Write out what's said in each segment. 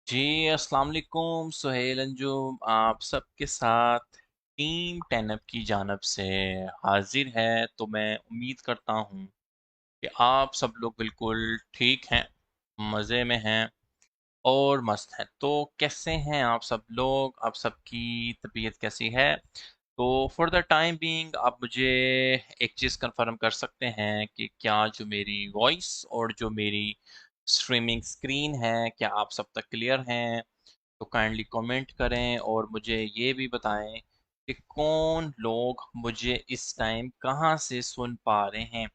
जी, अस्सलाम वालेकुम सुहेल अंजुम आप सबके साथ टीम 10 की जानब से हाजिर है। तो मैं उम्मीद करता हूँ कि आप सब लोग बिल्कुल ठीक हैं, मज़े में हैं और मस्त हैं। तो कैसे हैं आप सब लोग? आप सबकी तबीयत कैसी है? तो फॉर द टाइम बीइंग आप मुझे एक चीज़ कंफर्म कर सकते हैं कि क्या जो मेरी वॉइस और जो मेरी स्ट्रीमिंग स्क्रीन है, क्या आप सब तक क्लियर हैं? तो काइंडली कमेंट करें और मुझे ये भी बताएं कि कौन लोग मुझे इस टाइम कहाँ से सुन पा रहे हैं,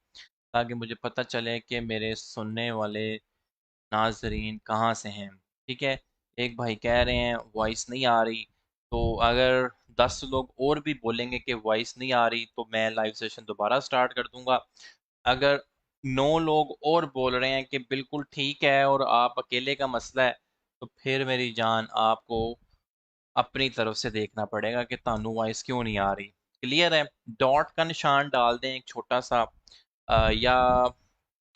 ताकि मुझे पता चले कि मेरे सुनने वाले नाज़रीन कहाँ से हैं। ठीक है, एक भाई कह रहे हैं वॉइस नहीं आ रही, तो अगर 10 लोग और भी बोलेंगे कि वॉइस नहीं आ रही तो मैं लाइव सेशन दोबारा स्टार्ट कर दूंगा। अगर 9 लोग और बोल रहे हैं कि बिल्कुल ठीक है और आप अकेले का मसला है, तो फिर मेरी जान आपको अपनी तरफ से देखना पड़ेगा कि तानू वॉइस क्यों नहीं आ रही। क्लियर है? डॉट का निशान डाल दें एक छोटा सा, या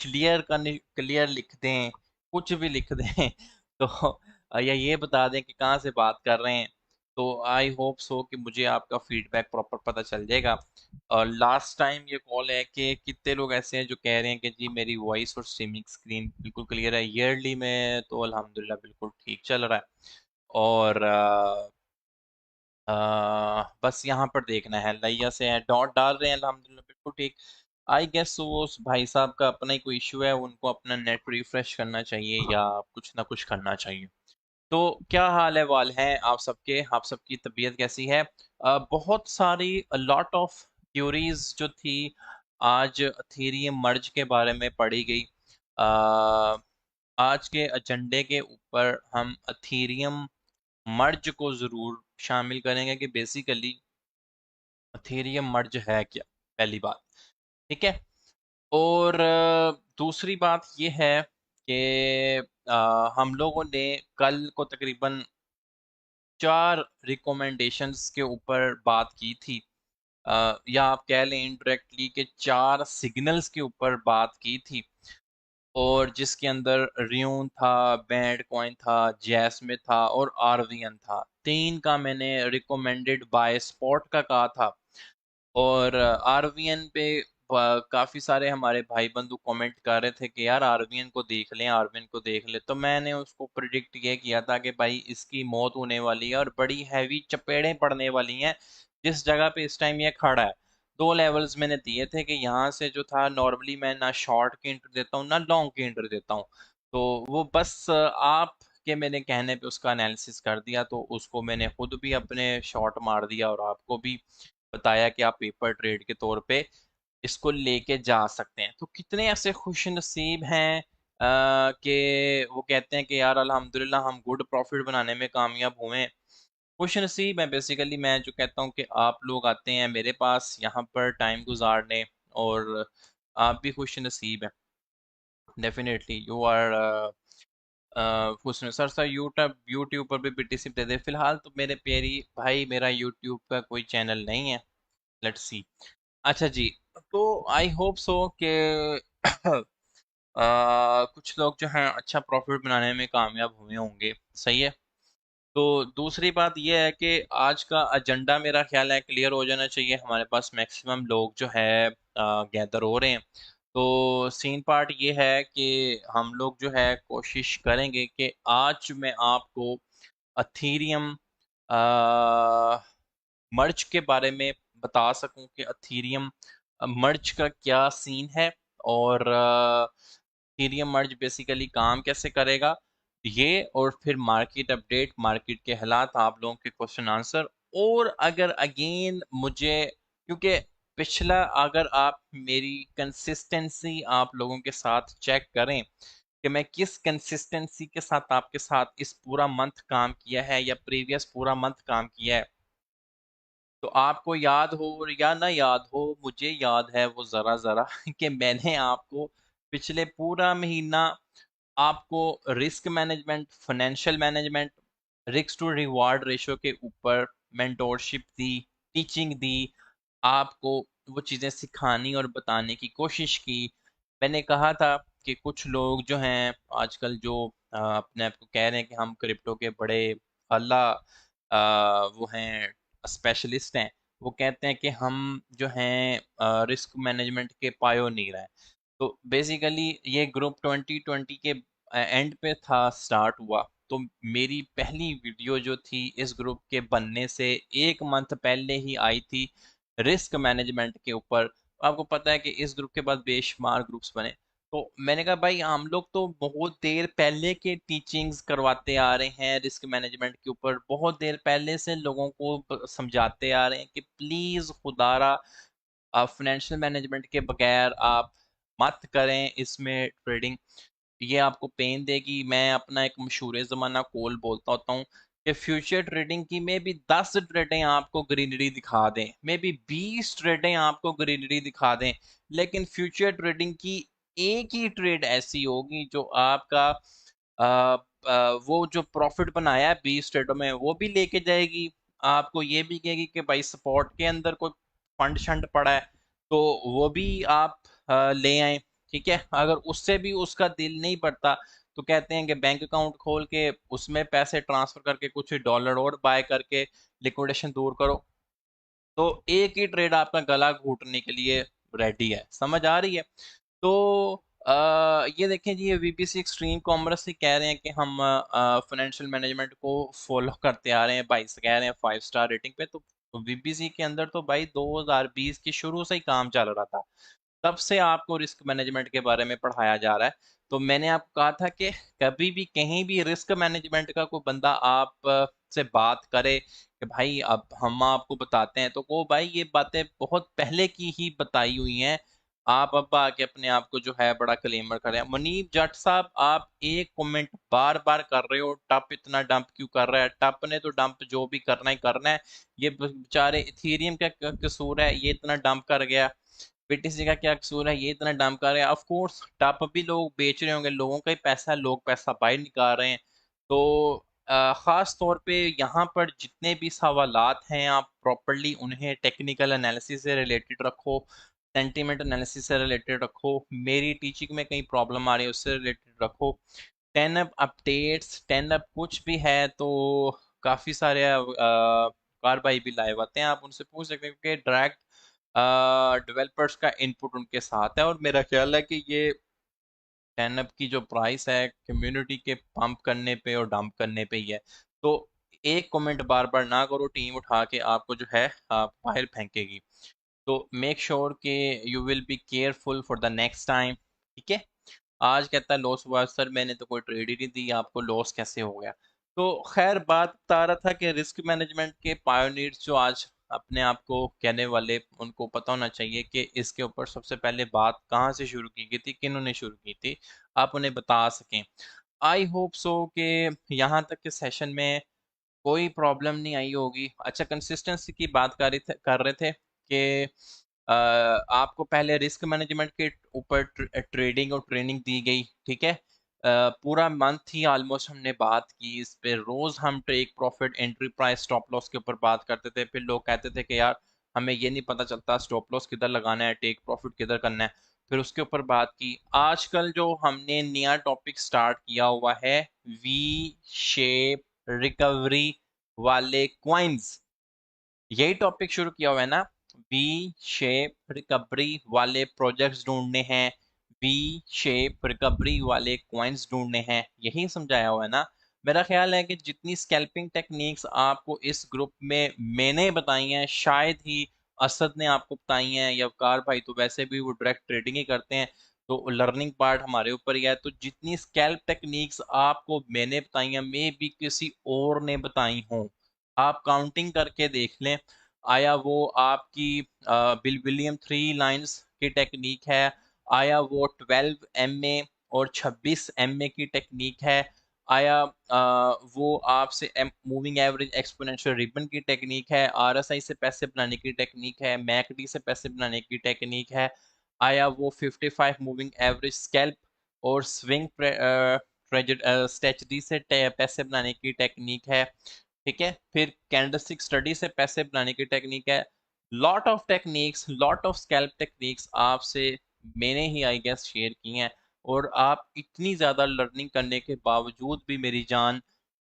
क्लियर का क्लियर लिख दें, कुछ भी लिख दें तो या ये बता दें कि कहाँ से बात कर रहे हैं। तो आई होप सो कि मुझे आपका फीडबैक प्रॉपर पता चल जाएगा। और लास्ट टाइम ये कॉल है कि कितने लोग ऐसे हैं जो कह रहे हैं कि जी मेरी वॉइस और स्ट्रीमिंग स्क्रीन बिल्कुल क्लियर है। ईयरली में तो अल्हम्दुलिल्लाह बिल्कुल ठीक चल रहा है। और बस यहाँ पर देखना है, लैया से है डॉट डाल रहे हैं, अल्हम्दुलिल्लाह बिल्कुल ठीक। आई गेस वो उस भाई साहब का अपना ही कोई इशू है, उनको अपना नेट रिफ्रेश करना चाहिए या कुछ ना कुछ करना चाहिए। तो क्या हाल है वाल है आप सबके? आप सबकी तबीयत कैसी है? बहुत सारी लॉट ऑफ थ्योरीज जो थी आज एथेरियम मर्ज के बारे में पढ़ी गई। आज के एजेंडे के ऊपर हम एथेरियम मर्ज को ज़रूर शामिल करेंगे कि बेसिकली एथेरियम मर्ज है क्या, पहली बात। ठीक है। और दूसरी बात ये है कि हम लोगों ने कल को तकरीबन 4 रिकमेंडेशंस के ऊपर बात की थी, या आप कह लें इनडायरेक्टली कि 4 सिग्नल्स के ऊपर बात की थी। और जिसके अंदर रियून था, बैंड कॉइन था, जैस्मे था और आरवीएन था। 3 का मैंने रिकमेंडेड बाय स्पॉट का कहा था। और आरवीएन पे काफ़ी सारे हमारे भाई बंधु कमेंट कर रहे थे कि यार आरवीएन को देख लें, आरवीएन को देख ले। तो मैंने उसको प्रिडिक्ट ये किया था कि भाई इसकी मौत होने वाली है और बड़ी हैवी चपेड़ें पड़ने वाली हैं जिस जगह पे इस टाइम ये खड़ा है। 2 लेवल्स मैंने दिए थे कि यहाँ से जो था, नॉर्मली मैं ना शॉर्ट की एंट्री देता हूँ ना लॉन्ग की एंट्री देता हूँ। तो वो बस आप के मैंने कहने पे उसका एनालिसिस कर दिया, तो उसको मैंने खुद भी अपने शॉट मार दिया और आपको भी बताया कि आप पेपर ट्रेड के तौर पे इसको लेके जा सकते हैं। तो कितने ऐसे खुश नसीब हैं कि वो कहते हैं कि यार अल्हम्दुलिल्लाह हम गुड प्रॉफिट बनाने में कामयाब हुए हैं। खुश नसीब है बेसिकली, मैं जो कहता हूँ कि आप लोग आते हैं मेरे पास यहाँ पर टाइम गुजारने, और आप भी खुश नसीब हैं। डेफिनेटली यू आर खुश। सर सर यूट्यूब यूट्यूब पर भी बीटीसी दे दे। फिलहाल तो मेरे प्यारी भाई मेरा यूट्यूब का कोई चैनल नहीं है। Let's see. अच्छा जी। तो आई होप सो कि कुछ लोग जो हैं अच्छा प्रॉफिट बनाने में कामयाब हुए होंगे। सही है। तो दूसरी बात यह है कि आज का एजेंडा मेरा ख्याल है क्लियर हो जाना चाहिए। हमारे पास मैक्सिमम लोग जो है गैदर हो रहे हैं। तो सीन पार्ट ये है कि हम लोग जो है कोशिश करेंगे कि आज मैं आपको अथीरियम मर्ज के बारे में बता सकूं कि अथीरियम मर्ज का क्या सीन है, और अथीरियम मर्ज बेसिकली काम कैसे करेगा, ये। और फिर मार्केट अपडेट, मार्केट के हालात, आप लोगों के क्वेश्चन आंसर। और अगर अगेन मुझे, क्योंकि पिछला अगर आप मेरी कंसिस्टेंसी आप लोगों के साथ चेक करें कि मैं किस कंसिस्टेंसी के साथ आपके साथ इस पूरा मंथ काम किया है या प्रीवियस पूरा मंथ काम किया है, तो आपको याद हो या ना याद हो, मुझे याद है वो ज़रा ज़रा कि मैंने आपको पिछले पूरा महीना आपको risk management, financial management, risk to reward ratio के ऊपर मेंटोरशिप दी, टीचिंग दी, आपको वो चीज़ें सिखानी और बताने की कोशिश की। मैंने कहा था कि कुछ लोग जो हैं आजकल जो अपने आप को कह रहे हैं कि हम क्रिप्टो के बड़े अल्लाह वो हैं स्पेशलिस्ट हैं, वो कहते हैं कि हम जो हैं रिस्क मैनेजमेंट के पायोनीर हैं। तो बेसिकली ये ग्रुप 2020 के एंड पे था, स्टार्ट हुआ। तो मेरी पहली वीडियो जो थी इस ग्रुप के बनने से 1 मंथ पहले ही आई थी रिस्क मैनेजमेंट के ऊपर। आपको पता है कि इस ग्रुप के बाद बेशुमार ग्रुप्स बने। तो मैंने कहा भाई हम लोग तो बहुत देर पहले के टीचिंग्स करवाते आ रहे हैं रिस्क मैनेजमेंट के ऊपर, बहुत देर पहले से लोगों को समझाते आ रहे हैं कि प्लीज खुदारा फाइनेंशियल मैनेजमेंट के बगैर आप मत करें इसमें ट्रेडिंग, ये आपको पेन देगी। मैं अपना एक मशहूर ज़माना कॉल बोलता होता हूँ कि फ्यूचर ट्रेडिंग की मे भी 10 ट्रेडें आपको ग्रीनरी दिखा दें, मे भी 20 ट्रेडें आपको ग्रीनरी दिखा दें, लेकिन फ्यूचर ट्रेडिंग की एक ही ट्रेड ऐसी होगी जो आपका वो जो प्रॉफिट बनाया है 20 ट्रेडों में वो भी लेके जाएगी। आपको ये भी कहेगी कि भाई सपोर्ट के अंदर कोई फंड शंड पड़ा है तो वो भी आप ले आए। ठीक है, अगर उससे भी उसका दिल नहीं पड़ता तो कहते हैं कि बैंक अकाउंट खोल के उसमें पैसे ट्रांसफर करके कुछ डॉलर और बाय करके लिक्विडेशन दूर करो। तो एक ही ट्रेड आपका गला घोटने के लिए रेडी है। समझ आ रही है? तो ये देखें जी, ये वीबीसी एक्सट्रीम कॉमर्स से कह रहे हैं कि हम फाइनेंशियल मैनेजमेंट को फॉलो करते आ रहे हैं भाई, से कह रहे हैं 5 स्टार रेटिंग पे। तो वीबीसी के अंदर तो भाई 2020 की शुरू से ही काम चल रहा था, तब से आपको रिस्क मैनेजमेंट के बारे में पढ़ाया जा रहा है। तो मैंने आपको कहा था कि कभी भी कहीं भी रिस्क मैनेजमेंट का कोई बंदा आप से बात करे कि भाई अब हम आपको बताते हैं, तो वो भाई ये बातें बहुत पहले की ही बताई हुई हैं। आप अब आके अपने आप को जो है बड़ा क्लेमर कर रहे हैं। मुनीब जट साहब, आप एक कमेंट बार बार कर रहे हो, टप इतना डंप क्यों कर रहा है? टप ने तो डंप जो भी करना ही करना है, ये बेचारे इथेरियम का क्या कसूर है ये इतना डंप कर गया? बीटीसी का क्या कसूर है ये इतना डंप कर रहे हैं? ऑफ कोर्स टप भी लोग बेच रहे होंगे, लोगों का ही पैसा है, लोग पैसा बाहर निकाल रहे हैं। तो ख़ास तौर पे यहाँ पर जितने भी सवालात हैं आप प्रॉपरली उन्हें टेक्निकल एनालिसिस से रिलेटेड रखो, सेंटीमेंट एनालिसिस से रिलेटेड रखो, मेरी टीचिंग में कहीं प्रॉब्लम आ रही है उससे रिलेटेड रखो। 10 अप अपडेट्स, 10 अप कुछ भी है तो काफ़ी सारे कार भाई भी लाइव आते हैं, आप उनसे पूछ सकते हैं क्योंकि डायरेक्ट डेवलपर्स का इनपुट उनके साथ है। और मेरा ख्याल है कि ये 10 अप की जो प्राइस है कम्युनिटी के पंप करने पे और डंप करने पे ही है। तो एक कमेंट बार बार ना करो, टीम उठा के आपको जो है बाहर फेंकेगी। तो मेक श्योर कि you will be careful for the next time. ठीक है, आज कहता है लॉस हुआ सर, मैंने तो कोई ट्रेड ही नहीं दी, आपको लॉस कैसे हो गया? तो खैर बात बता रहा था कि रिस्क मैनेजमेंट के पायोनियर्स जो आज अपने आप को कहने वाले, उनको पता होना चाहिए कि इसके ऊपर सबसे पहले बात कहाँ से शुरू की गई थी, किन्होंने शुरू की थी, आप उन्हें बता सकें। आई होप सो कि यहाँ तक के सेशन में कोई प्रॉब्लम नहीं आई होगी। अच्छा, कंसिस्टेंसी की बात कर रहे थे कि आपको पहले रिस्क मैनेजमेंट के ऊपर ट्रेडिंग और ट्रेनिंग दी गई। ठीक है, पूरा मंथ ही ऑलमोस्ट हमने बात की इस पे, रोज हम take profit, entry price, stop loss के ऊपर बात करते थे। फिर लोग कहते थे कि यार हमें ये नहीं पता चलता स्टॉप लॉस किधर लगाना है, टेक प्रॉफिट किधर करना है, फिर उसके ऊपर बात की। आजकल जो हमने नया टॉपिक स्टार्ट किया हुआ है, वी शेप रिकवरी वाले क्वाइंस, यही टॉपिक शुरू किया हुआ है ना। वी शेप रिकवरी वाले प्रोजेक्ट्स ढूंढने हैं, वी शेप रिकवरी वाले क्वाइंस ढूंढने हैं, यही समझाया हुआ है ना। मेरा ख्याल है कि जितनी स्कैल्पिंग टेक्निक्स आपको इस ग्रुप में मैंने बताई हैं, शायद ही असद ने आपको बताई हैं, या वकार भाई तो वैसे भी वो डायरेक्ट ट्रेडिंग ही करते हैं, तो लर्निंग पार्ट हमारे ऊपर ही है। तो जितनी स्कैल्प टेक्निक्स आपको मैंने बताई हैं, मे भी किसी और ने बताई हों, आप काउंटिंग करके देख लें। आया वो आपकी बिल विलियम 3 लाइंस की टेक्निक है, आया वो 12 MA और 26 MA की टेक्निक है, आया वो आपसे मूविंग एवरेज एक्सपोनेंशियल रिबन की टेक्निक है, आरएसआई से पैसे बनाने की टेक्निक है, मैकडी से पैसे बनाने की टेक्निक है, आया वो 55 मूविंग एवरेज स्कैल्प और स्विंग स्ट्रेटजी से पैसे बनाने की टेक्निक है। ठीक है, फिर कैंडलस्टिक स्टडी से पैसे बनाने की टेक्निक है। Lot of techniques, lot of scalp techniques आपसे मैंने ही आई गेस शेयर की हैं। और आप इतनी ज़्यादा लर्निंग करने के बावजूद भी मेरी जान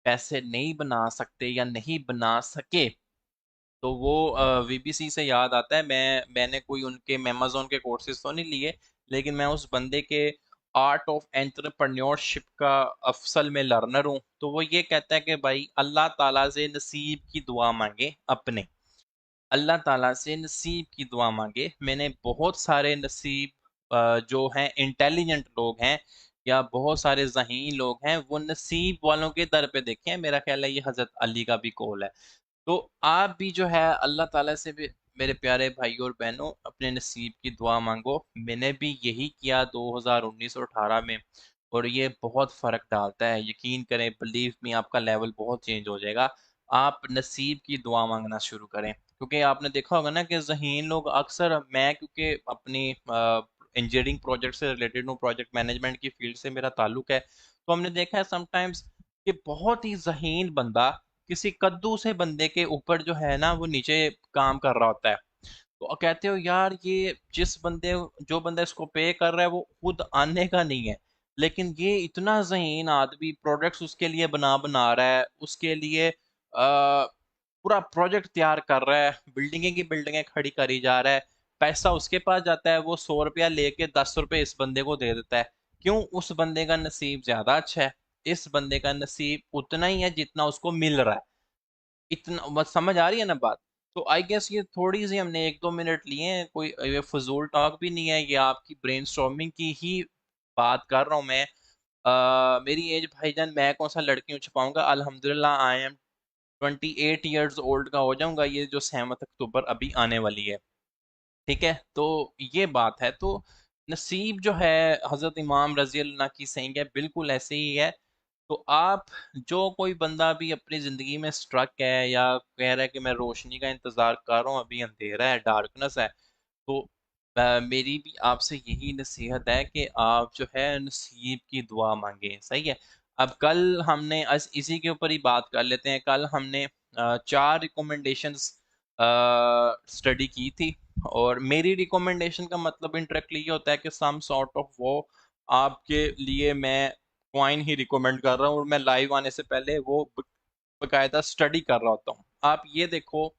पैसे नहीं बना सकते या नहीं बना सके, तो वो वीबीसी से याद आता है, मैंने कोई उनके अमेज़न के कोर्सेज तो नहीं लिए, लेकिन मैं उस बंदे के आर्ट ऑफ एंटरप्रेन्योरशिप का अफसल में लर्नर हूँ। तो वो ये कहता है कि भाई अल्लाह ताला से नसीब की दुआ मांगे अपने, अल्लाह ताला से नसीब की दुआ मांगे। मैंने बहुत सारे नसीब जो हैं इंटेलिजेंट लोग हैं या बहुत सारे ज़हीन लोग हैं, वो नसीब वालों के दर पे देखे हैं। मेरा ख्याल है ये हज़रत अली का भी कौल है। तो आप भी जो है अल्लाह ताला से भी, मेरे प्यारे भाई और बहनों, अपने नसीब की दुआ मांगो। मैंने भी यही किया 2019 और 18 में, और ये बहुत फ़र्क डालता है। यकीन करें, बिलीव मी, आपका लेवल बहुत चेंज हो जाएगा। आप नसीब की दुआ मांगना शुरू करें, क्योंकि आपने देखा होगा ना कि ज़हीन लोग अक्सर, मैं क्योंकि अपनी इंजीनियरिंग प्रोजेक्ट से रिलेटेड हूँ, प्रोजेक्ट मैनेजमेंट की फील्ड से मेरा ताल्लुक है, तो हमने देखा है समटाइम्स कि बहुत ही ज़हीन बंदा किसी कद्दू से बंदे के ऊपर जो है ना वो नीचे काम कर रहा होता है। तो कहते हो यार, ये जिस बंदे जो बंदा इसको पे कर रहा है वो खुद आने का नहीं है, लेकिन ये इतना ज़हीन आदमी प्रोडक्ट्स उसके लिए बना बना रहा है, उसके लिए पूरा प्रोजेक्ट तैयार कर रहा है, बिल्डिंगें की बिल्डिंगें खड़ी करी जा रहा है, पैसा उसके पास जाता है, वो 100 रुपया लेके 10 रुपए इस बंदे को दे देता है। क्यों? उस बंदे का नसीब ज्यादा अच्छा है। इस बंदे का नसीब उतना ही है जितना उसको मिल रहा है। इतना बस, समझ आ रही है ना बात? तो आई गेस ये थोड़ी सी हमने 1-2 मिनट लिए हैं, कोई ये फजूल टॉक भी नहीं है, ये आपकी ब्रेनस्टॉर्मिंग की ही बात कर रहा हूँ मैं। मेरी एज भाईजान, मैं कौन सा लड़कियों छुपाऊंगा, अल्हम्दुलिल्लाह आई एम 28 ईयर्स ओल्ड का हो जाऊंगा ये जो 7 अक्टूबर अभी आने वाली है। ठीक है, तो ये बात है। तो नसीब जो है, हजरत इमाम रजी अल्लाह की सही है, बिल्कुल ऐसे ही है। तो आप, जो कोई बंदा भी अपनी ज़िंदगी में स्ट्रक है या कह रहा है कि मैं रोशनी का इंतज़ार कर रहा हूँ, अभी अंधेरा है, डार्कनेस है, तो मेरी भी आपसे यही नसीहत है कि आप जो है नसीब की दुआ मांगे। सही है। अब कल हमने इसी के ऊपर ही बात कर लेते हैं। कल हमने 4 रिकमेंडेशंस स्टडी की थी, और मेरी रिकमेंडेशन का मतलब इंटरेक्टली ये होता है कि सम सॉर्ट ऑफ वो आपके लिए मैं कॉइन ही रिकमेंड कर रहा हूँ, और मैं लाइव आने से पहले वो बकायदा स्टडी कर रहा होता हूँ। आप ये देखो,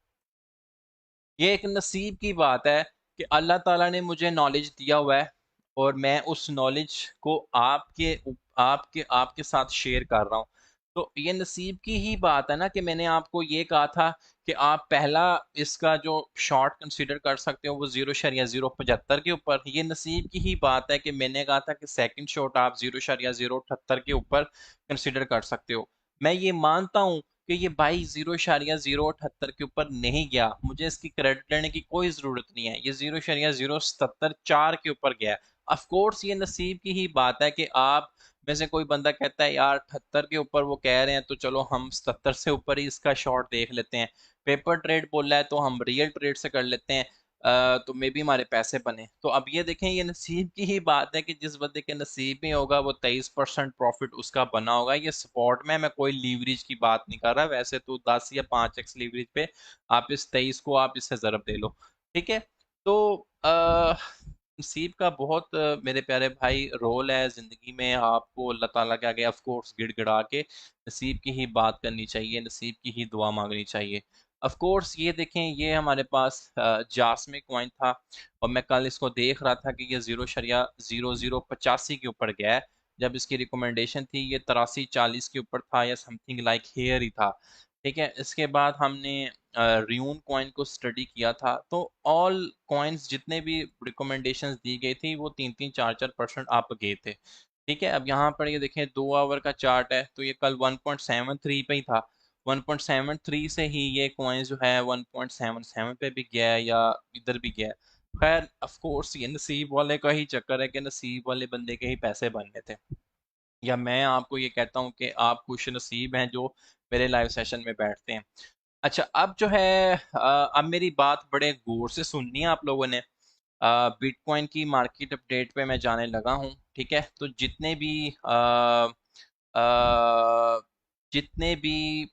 ये एक नसीब की बात है कि अल्लाह ताला ने मुझे नॉलेज दिया हुआ है, और मैं उस नॉलेज को आपके आपके साथ शेयर कर रहा हूँ। तो ये नसीब की ही बात है ना, कि मैंने आपको ये कहा था कि आप पहला इसका जो शॉर्ट कंसीडर कर सकते हो वो 0.075 के ऊपर। ये नसीब की ही बात है कि मैंने कहा था कि सेकंड शॉट आप 0.078 के ऊपर कंसीडर कर सकते हो। मैं ये मानता हूँ कि ये भाई 0.078 के ऊपर नहीं गया, मुझे इसकी क्रेडिट लेने की कोई ज़रूरत नहीं है, ये 0.077 के ऊपर गया है। ऑफ कोर्स ये नसीब की ही बात है कि आप में से कोई बंदा कहता है यार 78 के ऊपर वो कह रहे हैं, तो चलो हम 77 से ऊपर ही इसका शॉर्ट देख लेते हैं। पेपर ट्रेड बोल रहा है तो हम रियल ट्रेड से कर लेते हैं, तो मे भी हमारे पैसे बने। तो अब ये देखें, ये नसीब की ही बात है कि जिस बंदे के नसीब में होगा वो 23% प्रॉफिट उसका बना होगा। ये स्पॉट में, मैं कोई लीवरेज की बात नहीं कर रहा, वैसे तो 10 या 5x लीवरेज पे आप इस 23 को आप इससे ज़रब दे लो। ठीक है। तो नसीब का बहुत मेरे प्यारे भाई रोल है ज़िंदगी में। आपको अल्लाह ताला के आगे ऑफ कोर्स गिड़गिड़ा के नसीब की ही बात करनी चाहिए, नसीब की ही दुआ मांगनी चाहिए। ऑफ कोर्स ये देखें, ये हमारे पास जासमिक कॉइन था, और मैं कल इसको देख रहा था कि ये 0.0085 के ऊपर गया है। जब इसकी रिकमेंडेशन थी ये 83-40 के ऊपर था, या समथिंग लाइक हेयर ही था। ठीक है। इसके बाद हमने रियून कॉइन को स्टडी किया था, तो ऑल कॉइन्स जितने भी रिकमेंडेशंस दी गई थी वो 3-3 4-4% अप गए थे। ठीक है। अब यहाँ पर ये देखें, 2 आवर का चार्ट है, तो ये कल 1.73 पे ही था। 1.73 से ही ये कॉइन जो है 1.77 पे भी गया है, या इधर भी गया है। खैर, ऑफ कोर्स ये नसीब वाले का ही चक्कर है कि नसीब वाले बंदे के ही पैसे बनने थे। या मैं आपको ये कहता हूँ कि आप खुश नसीब हैं जो मेरे लाइव सेशन में बैठते हैं। अच्छा, अब जो है अब मेरी बात बड़े गौर से सुननी है आप लोगों ने। बिटकॉइन की मार्केट अपडेट पे मैं जाने लगा हूँ। ठीक है। तो जितने भी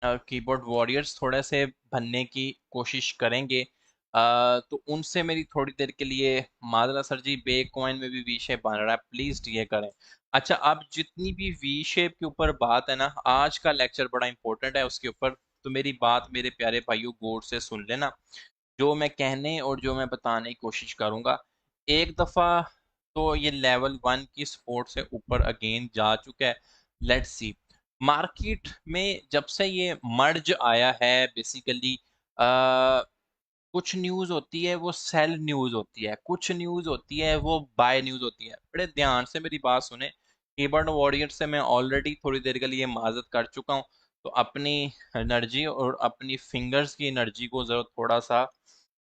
कीबोर्ड वॉरियर्स थोड़े से बनने की कोशिश करेंगे, तो उनसे मेरी थोड़ी देर के लिए माजरा सर जी, बे कॉइन में भी वी शेप बन रहा है, प्लीज ये करें। अच्छा, अब जितनी भी वी शेप के ऊपर बात है ना, आज का लेक्चर बड़ा इंपॉर्टेंट है उसके ऊपर, तो मेरी बात मेरे प्यारे भाइयों गौर से सुन लेना। जो मैं कहने और जो मैं बताने की कोशिश करूंगा, एक दफा तो ये लेवल 1 की स्पोर्ट से ऊपर अगेन जा चुका है। लेट्स सी, मार्केट में जब से ये मर्ज आया है बेसिकली, कुछ न्यूज होती है वो सेल न्यूज होती है, कुछ न्यूज होती है वो बाय न्यूज होती है। बड़े ध्यान से मेरी बात सुने, कीबोर्ड वॉरियर से मैं ऑलरेडी थोड़ी देर के लिए माजत कर चुका हूँ, तो अपनी एनर्जी और अपनी फिंगर्स की एनर्जी को जरा थोड़ा सा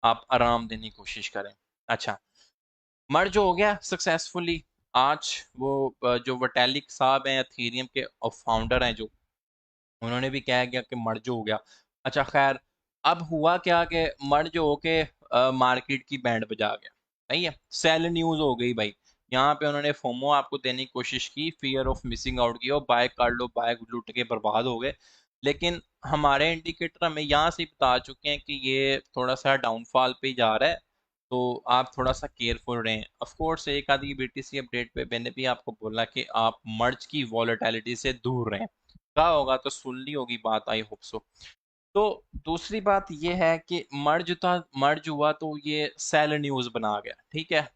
आप आराम देने की कोशिश करें। अच्छा, मर्ज हो गया सक्सेसफुली आज। वो जो वटैलिक साहब हैं एथेरियम के फाउंडर हैं, जो उन्होंने भी कहा गया कि मर्ज हो गया। अच्छा खैर, अब हुआ क्या कि मर्ज होके मार्केट की बैंड बजा गया। सही है, सेल न्यूज हो गई भाई। यहाँ पे उन्होंने फोमो आपको देने की कोशिश की, फियर ऑफ मिसिंग आउट की, और बाय कर लो, बाय लूट के बर्बाद हो गए। लेकिन हमारे इंडिकेटर हमें यहाँ से ही बता चुके हैं कि ये थोड़ा सा डाउनफॉल पे जा रहा है, तो आप थोड़ा सा केयरफुल रहें। ऑफ कोर्स एक आधी बीटीसी अपडेट पे मैंने भी आपको बोला कि आप मर्ज की वॉलेटिलिटी से दूर रहें। कहा होगा तो सुन ली होगी बात, आई होप सो। तो दूसरी बात ये है कि मर्ज हुआ तो ये सेल न्यूज बना गया, ठीक है।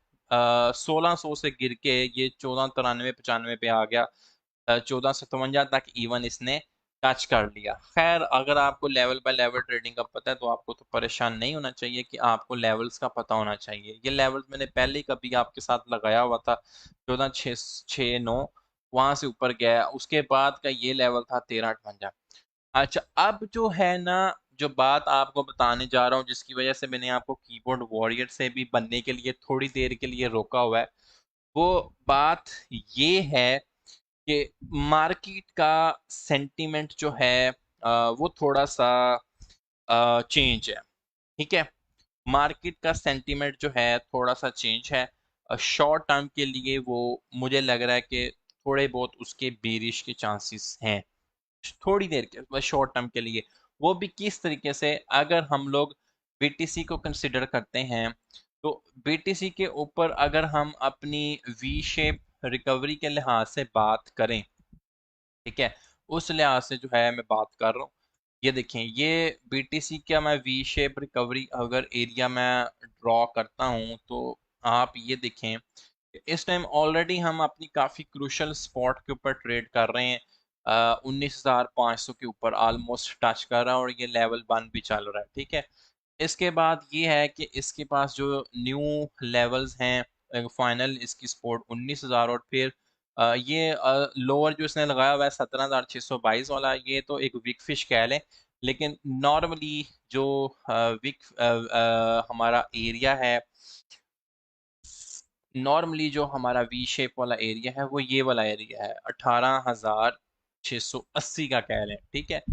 1600 से गिर के ये 1493-95 पे आ गया, 1457 तक इवन इसने टच कर लिया। खैर, अगर आपको लेवल बाय लेवल ट्रेडिंग का पता है तो आपको तो परेशान नहीं होना चाहिए, कि आपको लेवल्स का पता होना चाहिए। ये लेवल्स मैंने पहले ही कभी आपके साथ लगाया हुआ था, 14,609, वहां से ऊपर गया, उसके बाद का ये लेवल था 1358। अच्छा, अब जो है ना, जो बात आपको बताने जा रहा हूँ, जिसकी वजह से मैंने आपको कीबोर्ड वॉरियर से भी बनने के लिए थोड़ी देर के लिए रोका हुआ है, वो बात ये है कि मार्केट का सेंटीमेंट जो है वो थोड़ा सा चेंज है, ठीक है। मार्केट का सेंटीमेंट जो है थोड़ा सा चेंज है। शॉर्ट टर्म के लिए वो मुझे लग रहा है कि थोड़े बहुत उसके बेरिश के चांसेस हैं, थोड़ी देर के बस शॉर्ट टर्म के लिए। वो भी किस तरीके से, अगर हम लोग बीटीसी को कंसिडर करते हैं, तो बीटीसी के ऊपर अगर हम अपनी वी शेप रिकवरी के लिहाज से बात करें, ठीक है, उस लिहाज से जो है मैं बात कर रहा हूँ। ये देखें, ये बीटीसी का मैं वी शेप रिकवरी अगर एरिया में ड्रॉ करता हूँ, तो आप ये देखें कि इस टाइम ऑलरेडी हम अपनी काफ़ी क्रूशल स्पॉट के ऊपर ट्रेड कर रहे हैं। 19,500 के ऊपर ऑलमोस्ट टच कर रहा है, और ये लेवल 1 भी चल रहा है, ठीक है। इसके बाद ये है कि इसके पास जो न्यू लेवल्स हैं, फाइनल इसकी सपोर्ट 19,000, और फिर ये लोअर जो इसने लगाया हुआ है 17,622 वाला, ये तो एक विक फिश कह लें। लेकिन नॉर्मली जो विक हमारा एरिया है, नॉर्मली जो हमारा वी शेप वाला एरिया है वो ये वाला एरिया है, 18,680 का कह लें, ठीक है।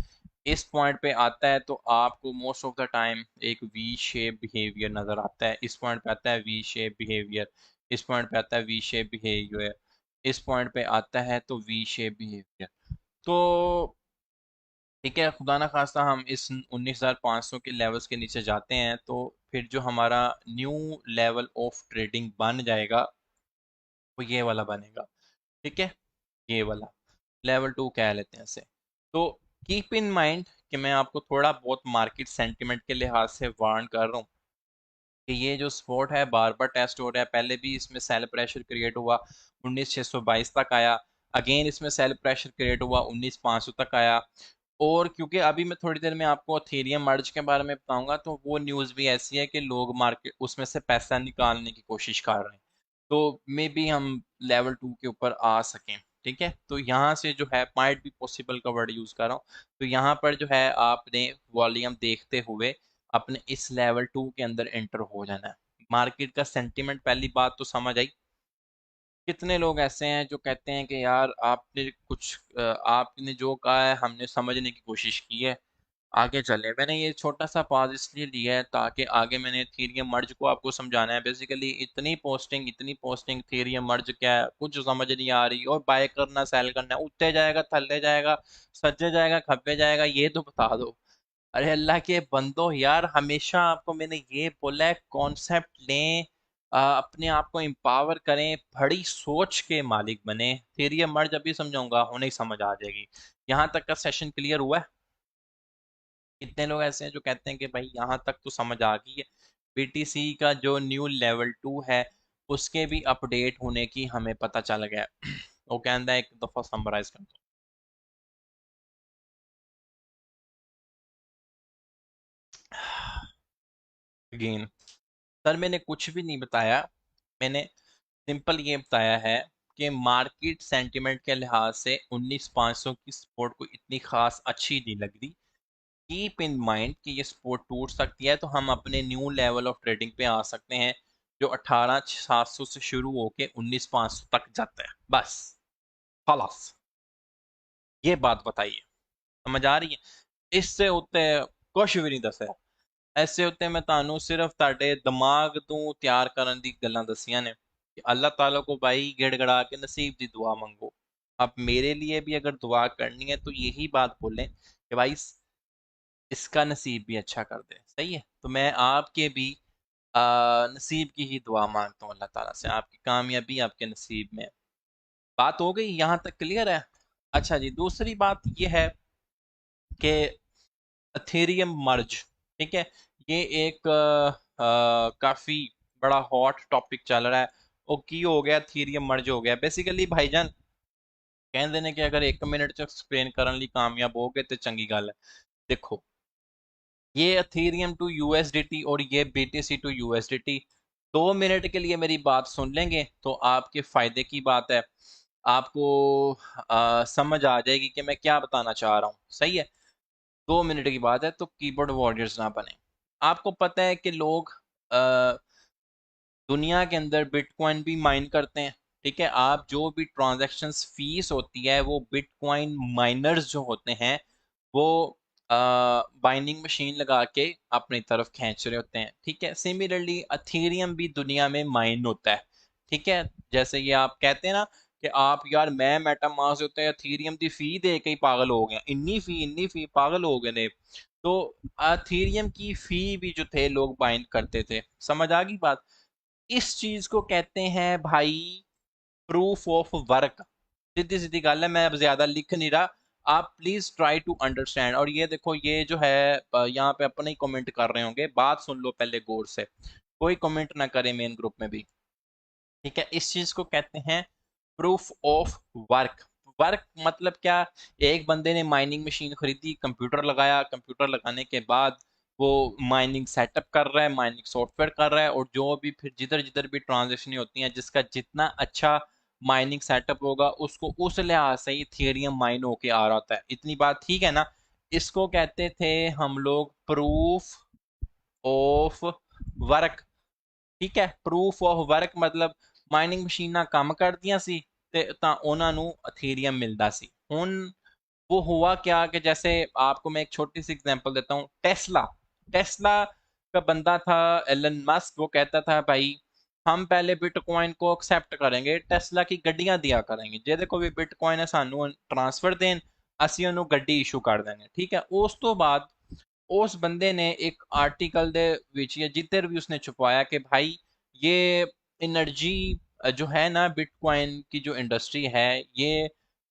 इस पॉइंट पे आता है तो आपको मोस्ट ऑफ द टाइम एक वी शेप बिहेवियर नजर आता है। इस पॉइंट पे आता है वी शेप बिहेवियर, इस पॉइंट पे आता है वी शेप बिहेवियर, इस पॉइंट पे आता है तो वी शेप बिहेवियर। तो ठीक है, खुदा ना खास्ता हम इस 19,500 के लेवल्स के नीचे जाते हैं, तो फिर जो हमारा न्यू लेवल ऑफ ट्रेडिंग बन जाएगा वो ये वाला बनेगा, ठीक है। ये वाला लेवल 2 कह लेते हैं इसे। तो कीप इन माइंड कि मैं आपको थोड़ा बहुत मार्केट सेंटिमेंट के लिहाज से वार्न कर रहा हूँ कि ये जो स्पोर्ट है बार बार टेस्ट हो रहा है। पहले भी इसमें सेल प्रेशर क्रिएट हुआ, 19,622 तक आया। अगेन इसमें सेल प्रेशर क्रिएट हुआ, 19,500 तक आया। और क्योंकि अभी मैं थोड़ी देर में आपको एथेरियम मर्ज के बारे में बताऊंगा, तो वो न्यूज़ भी ऐसी है कि लोग मार्केट उसमें से पैसा निकालने की कोशिश कर रहे हैं, तो मे बी हम लेवल 2 के ऊपर आ सकें, ठीक है। तो यहाँ से जो है माइट भी पॉसिबल का वर्ड यूज कर रहा हूँ, तो यहाँ पर जो है आपने वॉल्यूम देखते हुए अपने इस लेवल 2 के अंदर एंटर हो जाना है। मार्केट का सेंटीमेंट पहली बात तो समझ आई। कितने लोग ऐसे हैं जो कहते हैं कि यार आपने कुछ आपने जो कहा है हमने समझने की कोशिश की है, आगे चले। मैंने ये छोटा सा पॉज इसलिए लिया है ताकि आगे मैंने थीरियम मर्ज को आपको समझाना है। बेसिकली इतनी पोस्टिंग थीरियम मर्ज क्या है कुछ समझ नहीं आ रही, और बाय करना सेल करना, उठते जाएगा थल्ले जाएगा, सज्जे जाएगा खब्बे जाएगा, ये तो बता दो। अरे अल्लाह के बंदो यार, हमेशा आपको मैंने ये बोला है कॉन्सेप्ट लें, अपने आप को एम्पावर करें, बड़ी सोच के मालिक बने। थ्योरी मर्ज अभी समझाऊंगा, होने ही समझ आ जाएगी। यहाँ तक का सेशन क्लियर हुआ है? कितने लोग ऐसे हैं जो कहते हैं कि भाई यहाँ तक तो समझ आ गई है? बीटीसी का जो न्यू लेवल 2 है, उसके भी अपडेट होने की हमें पता चल गया है। वो कहता है एक दफा समराइज कर दो। अगेन सर, मैंने कुछ भी नहीं बताया। मैंने सिंपल ये बताया है कि मार्केट सेंटिमेंट के लिहाज से 19,500 की सपोर्ट को इतनी खास अच्छी नहीं लग रही। कीप इन माइंड कि ये सपोर्ट टूट सकती है तो हम अपने न्यू लेवल ऑफ ट्रेडिंग पे आ सकते हैं, जो 18,700 से शुरू होके 19,500 तक जाता है। बस, खलास, ये बात बताइए। समझ आ रही है? इससे उत्ते कुछ भी नहीं दसा। ऐसे उत्ते मैं तानू सिर्फ ताडे दिमाग तू तैयार करन दी गल्लां दसियां ने कि अल्लाह ताला को भाई गिड़गड़ा के नसीब दी दुआ मंगो। आप मेरे लिए भी अगर दुआ करनी है तो यही बात बोलें कि भाई इसका नसीब भी अच्छा कर दे। सही है? तो मैं आपके भी नसीब की ही दुआ मांगता हूँ अल्लाह ताला से, आपकी कामयाबी आपके नसीब में। बात हो गई यहाँ तक, क्लियर है? अच्छा जी, दूसरी बात ये है कि अथेरियम मर्ज, ठीक है, ये एक काफी बड़ा हॉट टॉपिक चल रहा है। वो की हो गया, अथेरियम मर्ज हो गया। बेसिकली भाईजान कहते ने कि अगर 1 मिनट च एक्सप्लेन करने लिए कामयाब हो गए तो चंगी गल है। देखो, ये अथेरियम टू यूएसडीटी और ये बीटीसी टू यूएसडीटी, 2 मिनट के लिए मेरी बात सुन लेंगे तो आपके फायदे की बात है। आपको समझ आ जाएगी कि मैं क्या बताना चाह रहा हूँ। सही है? 2 मिनट की बात है तो कीबोर्ड वॉरियर्स ना बने। आपको पता है कि लोग दुनिया के अंदर बिटकॉइन भी माइन करते हैं। ठीक है? आप जो भी ट्रांजैक्शंस फीस होती है वो बिटकॉइन माइनर्स जो होते हैं वो बाइंडिंग मशीन लगा के अपनी तरफ खींच रहे होते हैं। ठीक है? सिमिलरली अथेरियम भी दुनिया में माइन होता है। ठीक है? जैसे ये आप कहते हैं ना कि आप यार मैं मेटामास्क होते हैं अथेरियम की फी दे के ही पागल हो गए, इन्नी फी पागल हो गए ने। तो अथेरियम की फी भी जो थे लोग बाइंड करते थे। समझ आ गई बात? इस चीज को कहते हैं भाई प्रूफ ऑफ वर्क। सीधी सीधी गल है, मैं अब ज्यादा लिख नहीं रहा। आप प्लीज ट्राई टू अंडरस्टैंड। और ये देखो, ये जो है यहाँ पे अपने ही कमेंट कर रहे होंगे, बात सुन लो पहले गौर से। कोई कमेंट ना करे मेन ग्रुप में भी। ठीक है? इस चीज को कहते हैं प्रूफ ऑफ वर्क। वर्क मतलब क्या? एक बंदे ने माइनिंग मशीन खरीदी, कंप्यूटर लगाया, कंप्यूटर लगाने के बाद वो माइनिंग सेटअप कर रहा है, माइनिंग सॉफ्टवेयर कर रहा है, और जो भी फिर जिधर जिधर भी ट्रांजेक्शन होती हैं, जिसका जितना अच्छा माइनिंग सेटअप होगा उसको उस लिहाज से ही थ्योरियम माइन होके आ रहा होता है। इतनी बात ठीक है ना? इसको कहते थे हम लोग प्रूफ ऑफ वर्क। ਠੀਕ ਹੈ? ਪ੍ਰੂਫ ਆਫ ਵਰਕ ਮਤਲਬ ਮਾਈਨਿੰਗ ਮਸ਼ੀਨਾਂ ਕੰਮ ਕਰਦੀਆਂ ਸੀ ਤੇ ਤਾਂ ਉਹਨਾਂ ਨੂੰ ਅਥੇरियम मिलता सी। ਹੁਣ वो हुआ क्या कि जैसे आपको मैं एक छोटी सी एग्जांपल देता हूँ। टेस्ला, टेस्ला का बंदा था एलन मस्क। वो कहता था भाई हम पहले बिटकॉइन को एक्सेप्ट करेंगे, टेस्ला की गड्डियां दिया करेंगे, ਜਿਹਦੇ कोई भी बिटकॉइन है सानू ट्रांसफर देन, ਅਸੀਂ ਉਹਨੂੰ ਗੱਡੀ ਇਸ਼ੂ ਕਰ ਦੇंगे। ठीक है? ਉਸ ਤੋਂ ਬਾਅਦ उस बंदे ने एक आर्टिकल दे विच या जिधर भी उसने छुपाया कि भाई ये एनर्जी जो है ना, बिटकॉइन की जो इंडस्ट्री है ये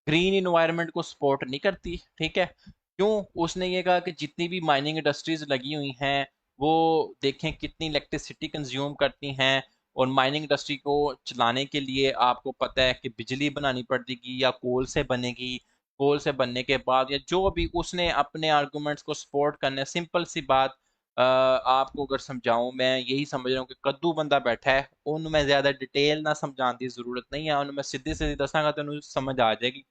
ग्रीन इन्वायरमेंट को सपोर्ट नहीं करती। ठीक है? क्यों? उसने ये कहा कि जितनी भी माइनिंग इंडस्ट्रीज लगी हुई हैं वो देखें कितनी इलेक्ट्रिसिटी कंज्यूम करती हैं, और माइनिंग इंडस्ट्री को चलाने के लिए आपको पता है कि बिजली बनानी पड़ेगी या कोल से बनेगी। गोल से बनने के बाद या जो भी उसने अपने आर्गुमेंट्स को सपोर्ट करने, सिंपल सी बात आपको अगर समझाऊं, मैं यही समझ रहा हूँ कि कद्दू बंदा बैठा है, उन्हें मैं ज्यादा डिटेल ना समझाने की जरूरत नहीं है, उन्हें मैं सीधी सीधी दसांगा तो उन्हें समझ आ जाएगी।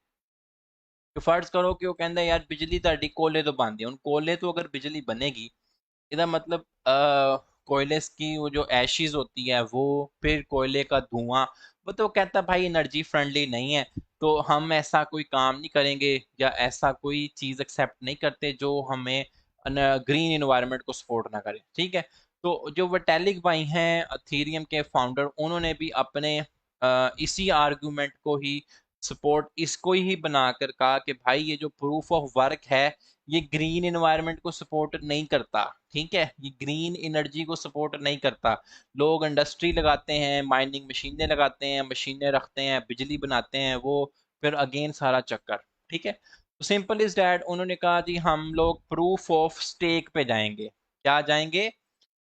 कि फर्ज करो कि वो कहता है यार बिजली ਤੁਹਾਡੀ कोयले तो बनती है। ਹੁਣ कोयले तो अगर बिजली बनेगी, इसका मतलब कोयले की वो जो एशिज होती है वो, फिर कोयले का धुआं, वो तो कहता है भाई एनर्जी फ्रेंडली नहीं है, तो हम ऐसा कोई काम नहीं करेंगे या ऐसा कोई चीज़ एक्सेप्ट नहीं करते जो हमें ग्रीन इन्वायरमेंट को सपोर्ट ना करे। ठीक है? तो जो वटैलिक भाई हैं अथेरियम के फाउंडर, उन्होंने भी अपने इसी आर्गुमेंट को ही सपोर्ट इसको ही बनाकर कहा कि भाई ये जो प्रूफ ऑफ वर्क है ये ग्रीन इन्वायरमेंट को सपोर्ट नहीं करता, ठीक है, ये ग्रीन एनर्जी को सपोर्ट नहीं करता। लोग इंडस्ट्री लगाते हैं, माइनिंग मशीनें लगाते हैं, मशीनें रखते हैं, बिजली बनाते हैं, वो फिर अगेन सारा चक्कर, ठीक है। तो सिंपल इज डैट, उन्होंने कहा जी हम लोग प्रूफ ऑफ स्टेक पे जाएंगे। क्या जाएंगे?